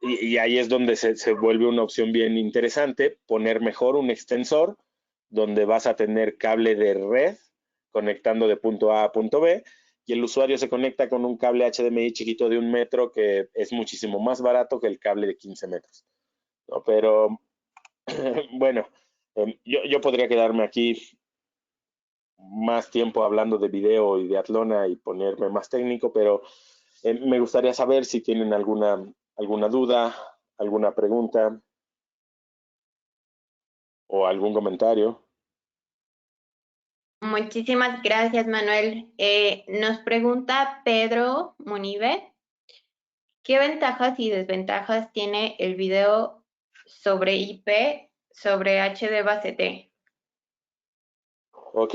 Y ahí es donde se vuelve una opción bien interesante, poner mejor un extensor donde vas a tener cable de red conectando de punto A a punto B y el usuario se conecta con un cable HDMI chiquito de 1 metro que es muchísimo más barato que el cable de 15 metros, ¿no? Pero bueno, yo podría quedarme aquí más tiempo hablando de video y de Atlona y ponerme más técnico, pero me gustaría saber si tienen alguna duda, alguna pregunta o algún comentario. Muchísimas gracias, Manuel. Nos pregunta Pedro Munive, ¿qué ventajas y desventajas tiene el video sobre IP sobre HD base T? Ok,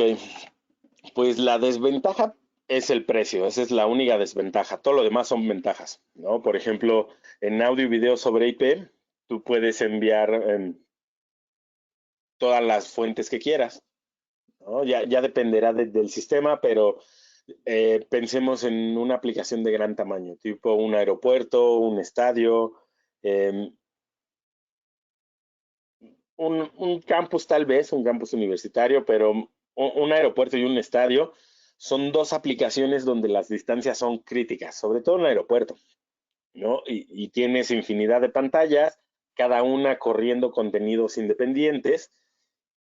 pues la desventaja es el precio, esa es la única desventaja. Todo lo demás son ventajas, ¿no? Por ejemplo, en audio y video sobre IP, tú puedes enviar todas las fuentes que quieras, ¿no? Ya dependerá del sistema, pero pensemos en una aplicación de gran tamaño, tipo un aeropuerto, un estadio, un campus tal vez, un campus universitario, pero un aeropuerto y un estadio son dos aplicaciones donde las distancias son críticas, sobre todo en el aeropuerto, ¿no? Y tienes infinidad de pantallas, cada una corriendo contenidos independientes,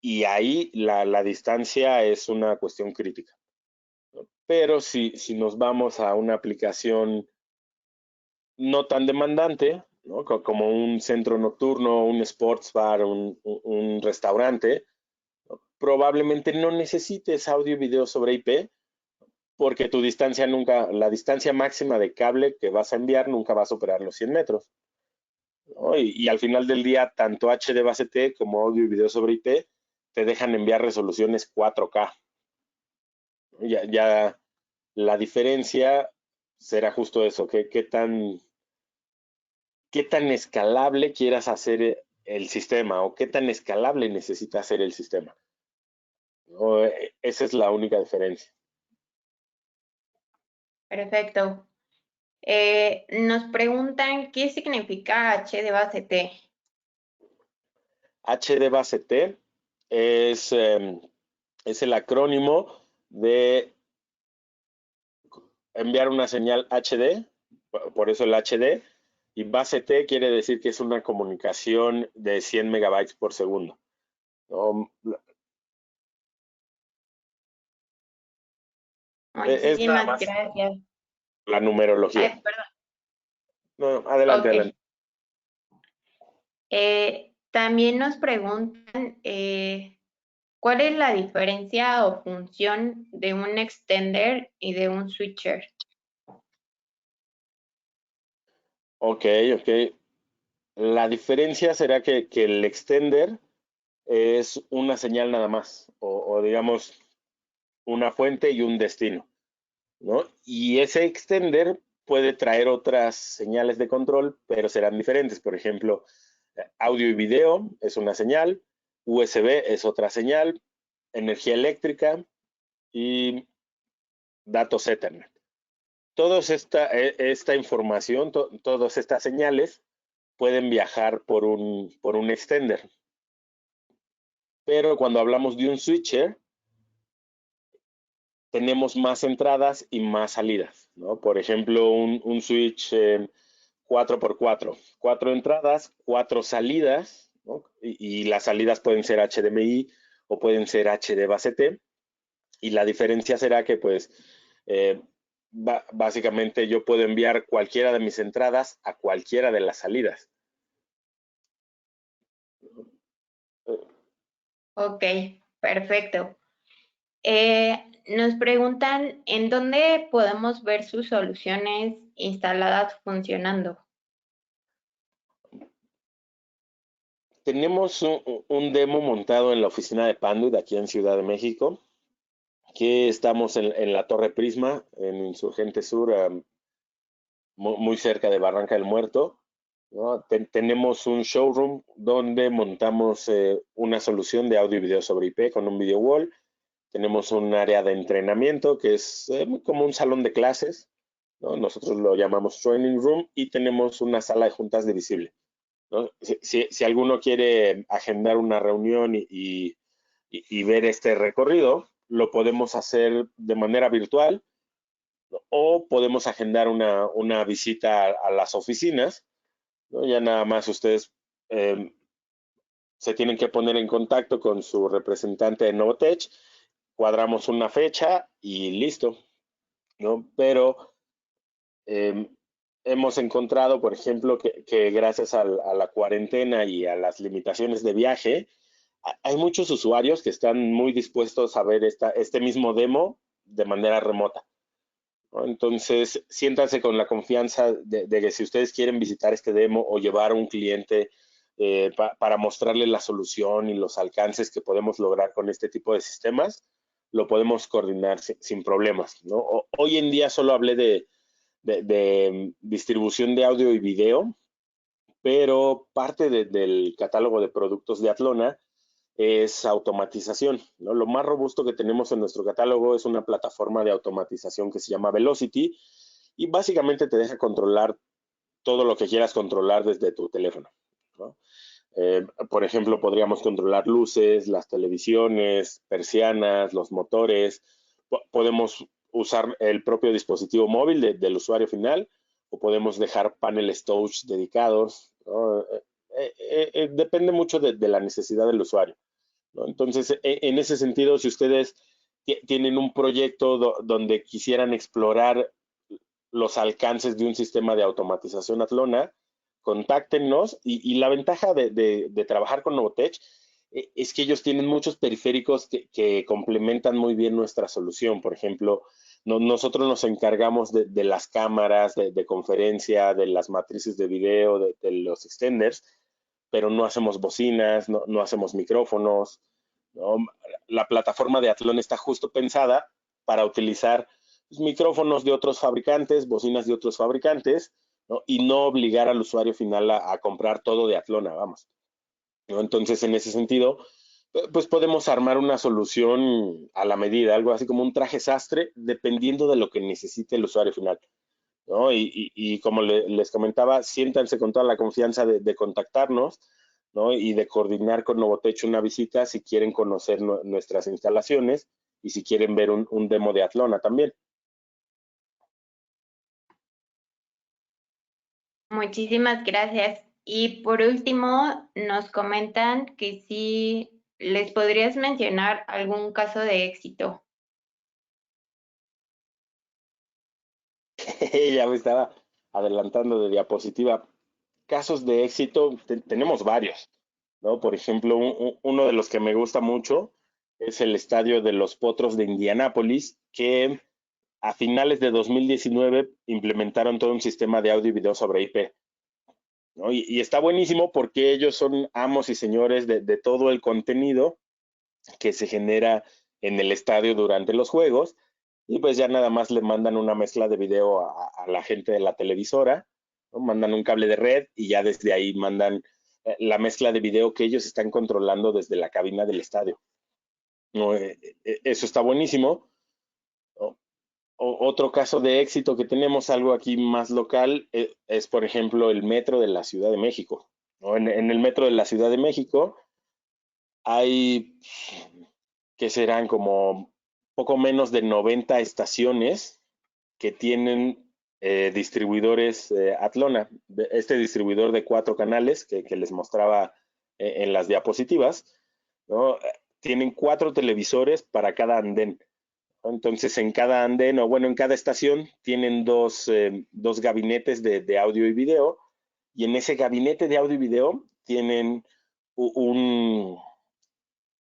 y ahí la distancia es una cuestión crítica. Pero si nos vamos a una aplicación no tan demandante, ¿no? Como un centro nocturno, un sports bar, un restaurante, probablemente no necesites audio y video sobre IP porque tu distancia nunca, la distancia máxima de cable que vas a enviar nunca va a superar los 100 metros, ¿no? Y al final del día, tanto HD base T como audio y video sobre IP te dejan enviar resoluciones 4K. Ya la diferencia será justo eso, qué tan escalable quieras hacer el sistema o qué tan escalable necesita hacer el sistema, ¿no? Esa es la única diferencia. Perfecto. Nos preguntan qué significa HD base T. HD base T es el acrónimo de enviar una señal HD, por eso el HD, y base T quiere decir que es una comunicación de 100 megabytes por segundo, ¿no? Es nada Muchísimas más gracias. la numerología. Ay, perdón. No, adelante, Ok. adelante. También nos preguntan ¿cuál es la diferencia o función de un extender y de un switcher? Ok. La diferencia será que el extender es una señal nada más, o digamos una fuente y un destino, ¿no? Y ese extender puede traer otras señales de control, pero serán diferentes. Por ejemplo, audio y video es una señal, USB es otra señal, energía eléctrica y datos Ethernet. Toda esta información, todas estas señales pueden viajar por un extender. Pero cuando hablamos de un switcher, tenemos más entradas y más salidas, ¿no? Por ejemplo, un switch 4x4, 4 entradas, 4 salidas, ¿no? Y las salidas pueden ser HDMI o pueden ser HD base T, y la diferencia será que pues básicamente yo puedo enviar cualquiera de mis entradas a cualquiera de las salidas. Ok, perfecto. Nos preguntan en dónde podemos ver sus soluciones instaladas funcionando. Tenemos un demo montado en la oficina de Panduit aquí en Ciudad de México, que estamos en la Torre Prisma, en Insurgente Sur, muy cerca de Barranca del Muerto, ¿no? Tenemos un showroom donde montamos una solución de audio y video sobre IP con un video wall. Tenemos un área de entrenamiento que es como un salón de clases, ¿no? Nosotros lo llamamos training room, y tenemos una sala de juntas divisible, ¿no? Si alguno quiere agendar una reunión y ver este recorrido, lo podemos hacer de manera virtual o podemos agendar una visita a las oficinas, ¿no? Ya nada más ustedes se tienen que poner en contacto con su representante de Novotech cuadramos una fecha y listo, ¿no? Pero hemos encontrado, por ejemplo, que gracias a la cuarentena y a las limitaciones de viaje, hay muchos usuarios que están muy dispuestos a ver este mismo demo de manera remota, ¿no? Entonces, siéntanse con la confianza de que si ustedes quieren visitar este demo o llevar a un cliente para mostrarle la solución y los alcances que podemos lograr con este tipo de sistemas, lo podemos coordinar sin problemas, ¿no? Hoy en día solo hablé de distribución de audio y video, pero parte del catálogo de productos de Atlona es automatización, ¿no? Lo más robusto que tenemos en nuestro catálogo es una plataforma de automatización que se llama Velocity y básicamente te deja controlar todo lo que quieras controlar desde tu teléfono, ¿no? Por ejemplo, podríamos controlar luces, las televisiones, persianas, los motores. Podemos usar el propio dispositivo móvil del usuario final o podemos dejar paneles touch dedicados, ¿no? Depende mucho de la necesidad del usuario, ¿no? Entonces, en ese sentido, si ustedes tienen un proyecto donde quisieran explorar los alcances de un sistema de automatización Atlona, contáctenos y la ventaja de trabajar con Novotech es que ellos tienen muchos periféricos que complementan muy bien nuestra solución. Por ejemplo, nosotros nos encargamos de las cámaras de conferencia, de las matrices de video, de los extenders, pero no hacemos bocinas, no hacemos micrófonos, ¿no? La plataforma de Atlon está justo pensada para utilizar micrófonos de otros fabricantes, bocinas de otros fabricantes, ¿no? Y no obligar al usuario final a comprar todo de Atlona, vamos, ¿no? Entonces, en ese sentido, pues podemos armar una solución a la medida, algo así como un traje sastre, dependiendo de lo que necesite el usuario final, ¿no? Y como les comentaba, siéntanse con toda la confianza de contactarnos, ¿no? Y de coordinar con Novotech una visita si quieren conocer nuestras instalaciones y si quieren ver un demo de Atlona también. Muchísimas gracias. Y por último, nos comentan que si les podrías mencionar algún caso de éxito. Ya me estaba adelantando de diapositiva. Casos de éxito, tenemos varios, ¿no? Por ejemplo, uno de los que me gusta mucho es el estadio de los Potros de Indianápolis, que a finales de 2019 implementaron todo un sistema de audio y video sobre IP, ¿no? Y está buenísimo porque ellos son amos y señores de todo el contenido que se genera en el estadio durante los juegos y pues ya nada más le mandan una mezcla de video a la gente de la televisora, ¿no? Mandan un cable de red y ya desde ahí mandan la mezcla de video que ellos están controlando desde la cabina del estadio, ¿no? Eso está buenísimo, ¿no? Otro caso de éxito que tenemos, algo aquí más local, es por ejemplo el metro de la Ciudad de México, ¿no? En el metro de la Ciudad de México hay que serán como poco menos de 90 estaciones que tienen distribuidores Atlona. Este distribuidor de 4 canales que les mostraba en las diapositivas, ¿no? Tienen 4 televisores para cada andén. Entonces, en cada andén, o bueno, en cada estación, tienen dos gabinetes de audio y video, y en ese gabinete de audio y video tienen un,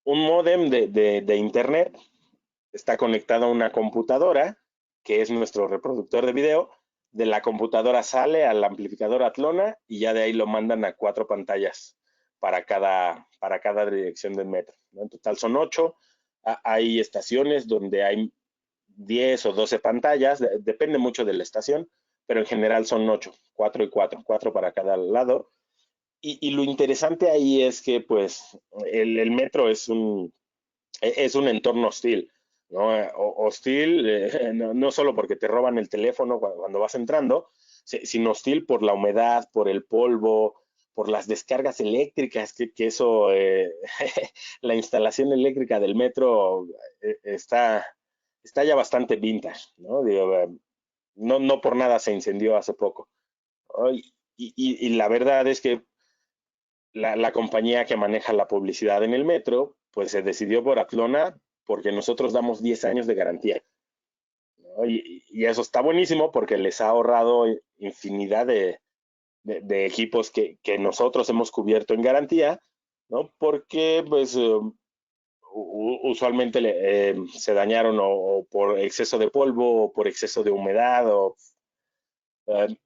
un módem de internet, está conectado a una computadora, que es nuestro reproductor de video. De la computadora sale al amplificador Atlona y ya de ahí lo mandan a 4 pantallas para cada dirección del metro, ¿no? En total son 8. Hay estaciones donde hay 10 o 12 pantallas, depende mucho de la estación, pero en general son 8, 4 y 4, 4 para cada lado. Y lo interesante ahí es que pues el metro es un entorno hostil, ¿no? Hostil, no solo porque te roban el teléfono cuando vas entrando, sino hostil por la humedad, por el polvo, por las descargas eléctricas, que eso, la instalación eléctrica del metro está ya bastante vintage, ¿no? Digo, no por nada se incendió hace poco, ¿no? Y la verdad es que la compañía que maneja la publicidad en el metro, pues se decidió por Atlona porque nosotros damos 10 años de garantía, ¿no? Y eso está buenísimo porque les ha ahorrado infinidad de equipos que nosotros hemos cubierto en garantía, ¿no? Porque pues usualmente se dañaron o por exceso de polvo o por exceso de humedad o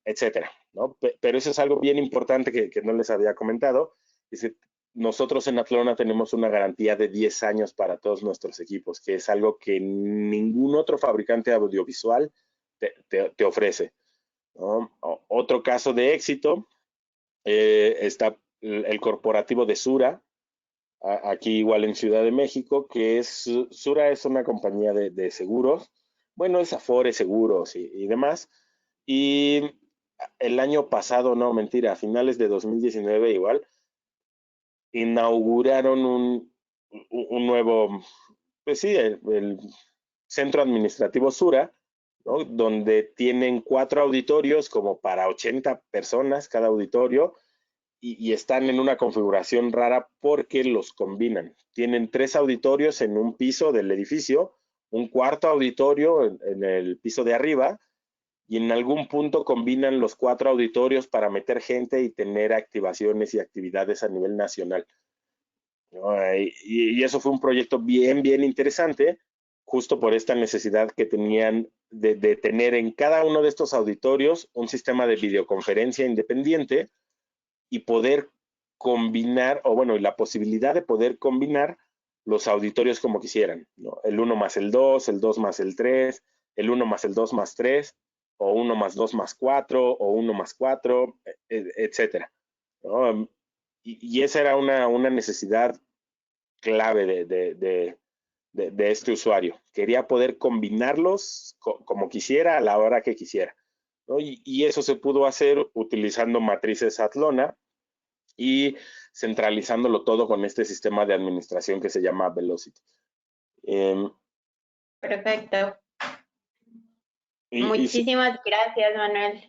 etcétera, ¿no? Pero eso es algo bien importante que no les había comentado. Es nosotros en Atlona tenemos una garantía de 10 años para todos nuestros equipos, que es algo que ningún otro fabricante audiovisual te ofrece, ¿no? Otro caso de éxito está el corporativo de Sura, aquí igual en Ciudad de México, que es, Sura es una compañía de seguros, bueno, es Afore Seguros y demás, y el año pasado, no, mentira, a finales de 2019 igual, inauguraron un nuevo, pues sí, el centro administrativo Sura, ¿no? Donde tienen 4 auditorios como para 80 personas cada auditorio y están en una configuración rara porque los combinan. Tienen 3 auditorios en un piso del edificio, un cuarto auditorio en el piso de arriba y en algún punto combinan los 4 auditorios para meter gente y tener activaciones y actividades a nivel nacional, ¿no? Y eso fue un proyecto bien interesante, justo por esta necesidad que tenían de tener en cada uno de estos auditorios un sistema de videoconferencia independiente y poder combinar, o bueno, y la posibilidad de poder combinar los auditorios como quisieran, ¿no? El 1 más el 2 más el 3, el 1 más el 2 más 3, o 1 más 2 más 4, o 1 más 4, etcétera, ¿no? Y esa era una necesidad clave de este usuario. Quería poder combinarlos como quisiera a la hora que quisiera, ¿no? Y eso se pudo hacer utilizando matrices Atlona y centralizándolo todo con este sistema de administración que se llama Velocity. Perfecto. Y Muchísimas gracias, Manuel.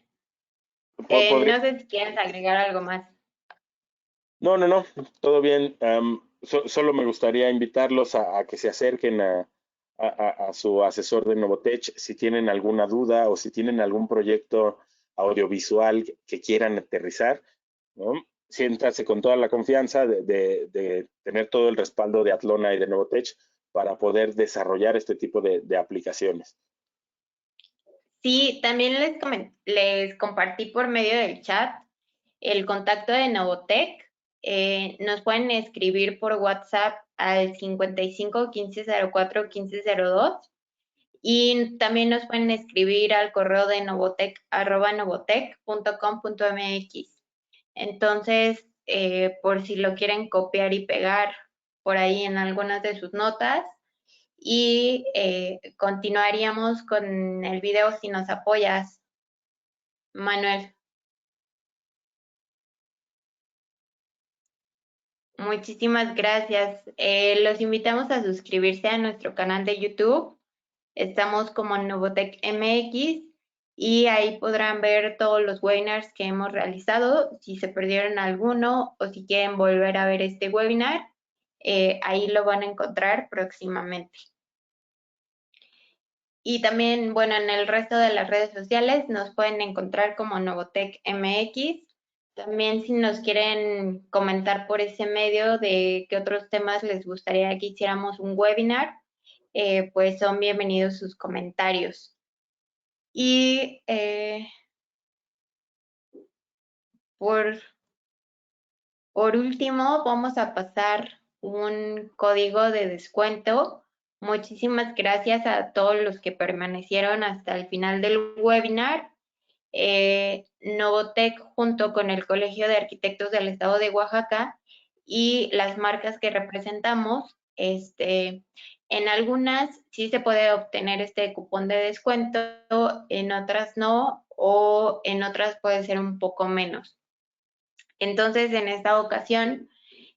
podría, No sé si quieres agregar algo más. no, todo bien. Solo me gustaría invitarlos a que se acerquen a su asesor de Novotech si tienen alguna duda o si tienen algún proyecto audiovisual que quieran aterrizar, ¿no? Siéntanse con toda la confianza de tener todo el respaldo de Atlona y de Novotech para poder desarrollar este tipo de aplicaciones. Sí, también les compartí por medio del chat el contacto de Novotech. Nos pueden escribir por WhatsApp al 55 15 04 15 02 y también nos pueden escribir al correo de novotech@novotech.com.mx. Entonces, por si lo quieren copiar y pegar por ahí en algunas de sus notas, y continuaríamos con el video si nos apoyas, Manuel. Muchísimas gracias. Los invitamos a suscribirse a nuestro canal de YouTube. Estamos como Novotech MX y ahí podrán ver todos los webinars que hemos realizado. Si se perdieron alguno o si quieren volver a ver este webinar, ahí lo van a encontrar próximamente. Y también, bueno, en el resto de las redes sociales nos pueden encontrar como Novotech MX. También si nos quieren comentar por ese medio de qué otros temas les gustaría que hiciéramos un webinar, pues son bienvenidos sus comentarios. Y por último, vamos a pasar un código de descuento. Muchísimas gracias a todos los que permanecieron hasta el final del webinar. Novotech junto con el Colegio de Arquitectos del Estado de Oaxaca y las marcas que representamos, en algunas sí se puede obtener este cupón de descuento, en otras no, o en otras puede ser un poco menos. Entonces, en esta ocasión,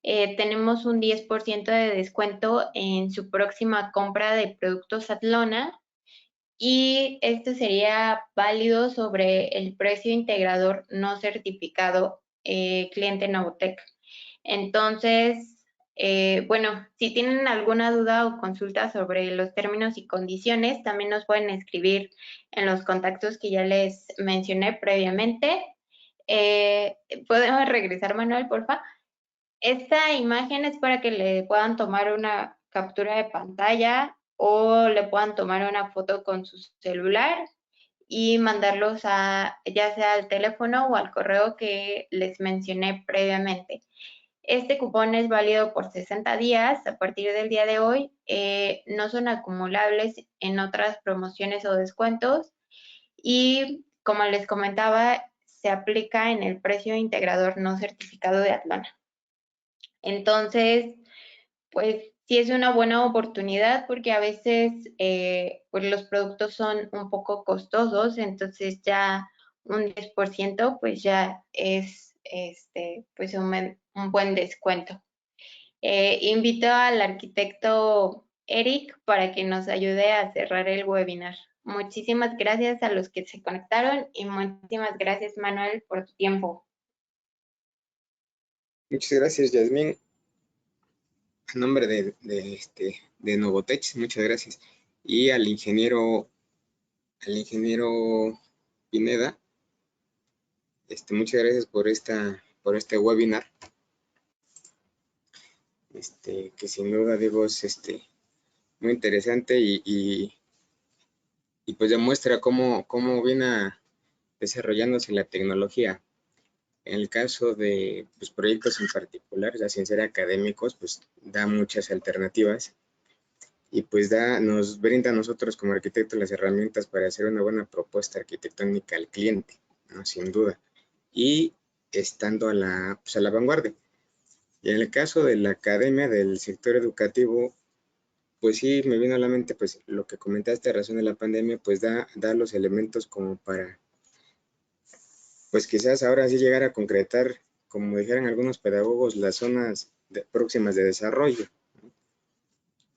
tenemos un 10% de descuento en su próxima compra de productos Atlona y esto sería válido sobre el precio integrador no certificado cliente Novotech. Entonces, Bueno, si tienen alguna duda o consulta sobre los términos y condiciones, también nos pueden escribir en los contactos que ya les mencioné previamente. ¿Podemos regresar, Manuel, porfa? Esta imagen es para que le puedan tomar una captura de pantalla o le puedan tomar una foto con su celular y mandarlos a ya sea al teléfono o al correo que les mencioné previamente. Este cupón es válido por 60 días a partir del día de hoy. No son acumulables en otras promociones o descuentos. Y como les comentaba, se aplica en el precio integrador no certificado de Atlana. Entonces, pues sí es una buena oportunidad porque a veces pues los productos son un poco costosos, entonces ya un 10% pues ya es pues un buen descuento. Invito al arquitecto Eric para que nos ayude a cerrar el webinar. Muchísimas gracias a los que se conectaron y muchísimas gracias, Manuel, por tu tiempo. Muchas gracias, Yasmín. A nombre de Novotech, muchas gracias. Y al ingeniero Pineda, muchas gracias por este webinar, que sin duda digo es muy interesante y pues demuestra cómo viene desarrollándose la tecnología. En el caso de pues, proyectos en particular, ya sin ser académicos, pues da muchas alternativas y pues nos brinda a nosotros como arquitectos las herramientas para hacer una buena propuesta arquitectónica al cliente, ¿no? Sin duda. Y estando a la vanguardia. Y en el caso de la academia, del sector educativo, pues sí, me vino a la mente pues lo que comentaste a razón de la pandemia, pues da los elementos como para, pues quizás ahora sí llegar a concretar, como dijeran algunos pedagogos, las zonas próximas de desarrollo, ¿no?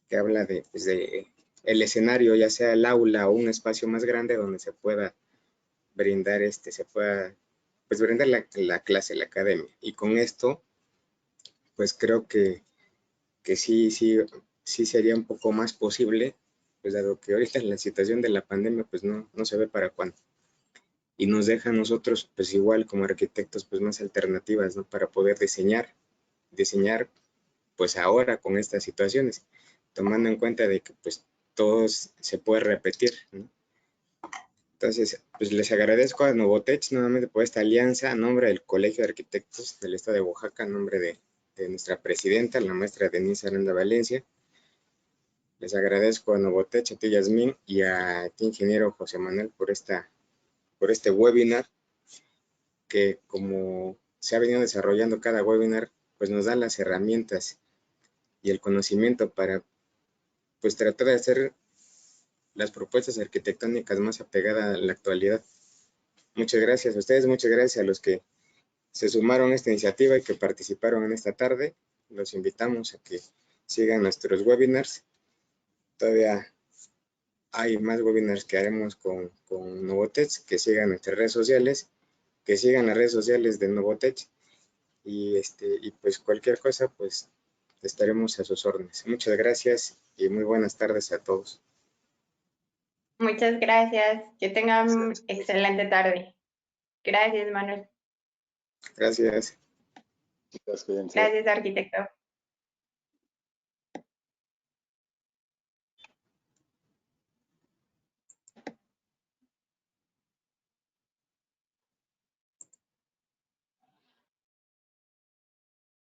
Que habla pues de el escenario, ya sea el aula o un espacio más grande donde se pueda brindar, pues brindar la clase, la academia. Y con esto, pues creo que sí sería un poco más posible, pues dado que ahorita en la situación de la pandemia, pues no se ve para cuándo. Y nos deja a nosotros, pues igual como arquitectos, pues más alternativas, ¿no? Para poder diseñar, pues ahora con estas situaciones, tomando en cuenta de que pues todo se puede repetir, ¿no? Entonces, pues les agradezco a Novotech nuevamente por esta alianza a nombre del Colegio de Arquitectos del Estado de Oaxaca, a nombre de nuestra presidenta, la maestra Denise Aranda Valencia. Les agradezco a Novotech, a ti Yasmín y a ti ingeniero José Manuel por este webinar que como se ha venido desarrollando cada webinar, pues nos da las herramientas y el conocimiento para pues tratar de hacer las propuestas arquitectónicas más apegadas a la actualidad. Muchas gracias a ustedes, muchas gracias a los que se sumaron a esta iniciativa y que participaron en esta tarde. Los invitamos a que sigan nuestros webinars. Todavía hay más webinars que haremos con Novotech, que sigan nuestras redes sociales, que sigan las redes sociales de Novotech y pues cualquier cosa, pues estaremos a sus órdenes. Muchas gracias y muy buenas tardes a todos. Muchas gracias. Que tengan excelente tarde. Gracias, Manuel. Gracias. Gracias, Gracias, arquitecto.